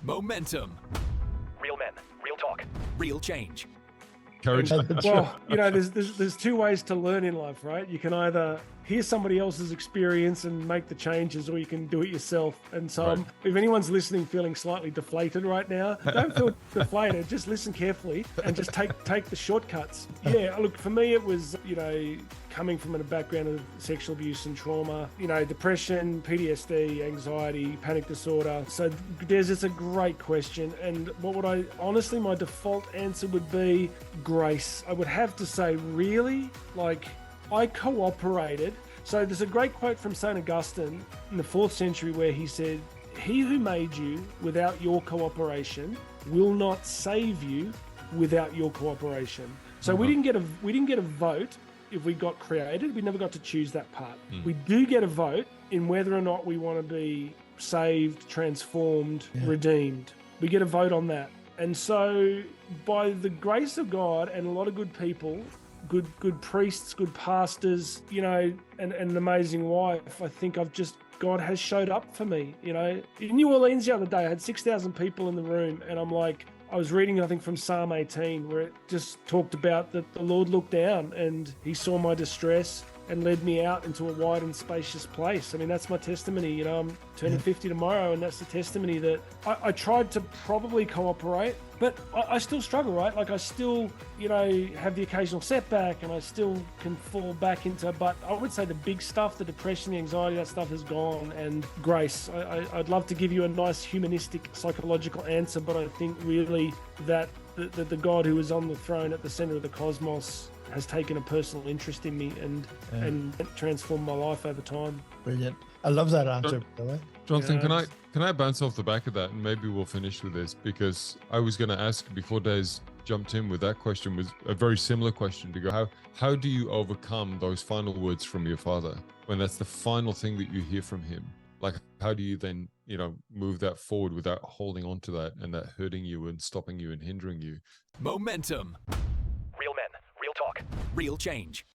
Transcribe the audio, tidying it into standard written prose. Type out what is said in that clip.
Momentum. Real men, real talk. Real change. Courage. Well, there's two ways to learn in life, right? You can either hear somebody else's experience and make the changes, or you can do it yourself. And so Right. if anyone's listening feeling slightly deflated right now, don't feel deflated. Just listen carefully and just take the shortcuts. Yeah, look, for me, it was, coming from a background of sexual abuse and trauma, depression, PTSD, anxiety, panic disorder. So it's a great question. And honestly, my default answer would be grace. I would have to say, really, I cooperated. So there's a great quote from St. Augustine in the 4th century where he said, "He who made you without your cooperation will not save you without your cooperation." So we didn't get a vote if we got created. We never got to choose that part. We do get a vote in whether or not we want to be saved, transformed, redeemed. We get a vote on that. And so by the grace of God and a lot of good people, good priests, good pastors, and an amazing wife, I think God has showed up for me. In New Orleans the other day, I had 6,000 people in the room, and I was reading, I think, from Psalm 18, where it just talked about that the Lord looked down and he saw my distress and led me out into a wide and spacious place. I mean, that's my testimony. I'm turning 50 tomorrow, and that's the testimony that I tried to probably cooperate, but I still struggle, right? I still, have the occasional setback, and I still can fall back into, but I would say the big stuff, the depression, the anxiety, that stuff has gone, and grace. I'd love to give you a nice humanistic, psychological answer, but I think really that the God who is on the throne at the center of the cosmos has taken a personal interest in me and transformed my life over time. Brilliant. I love that answer, by the way. Jonathan, Yeah. can I bounce off the back of that, and maybe we'll finish with this, because I was going to ask before Des jumped in with that question, was a very similar question to go, how do you overcome those final words from your father when that's the final thing that you hear from him? How do you then, move that forward without holding on to that and that hurting you and stopping you and hindering you? Momentum. Real men, real talk. Real change.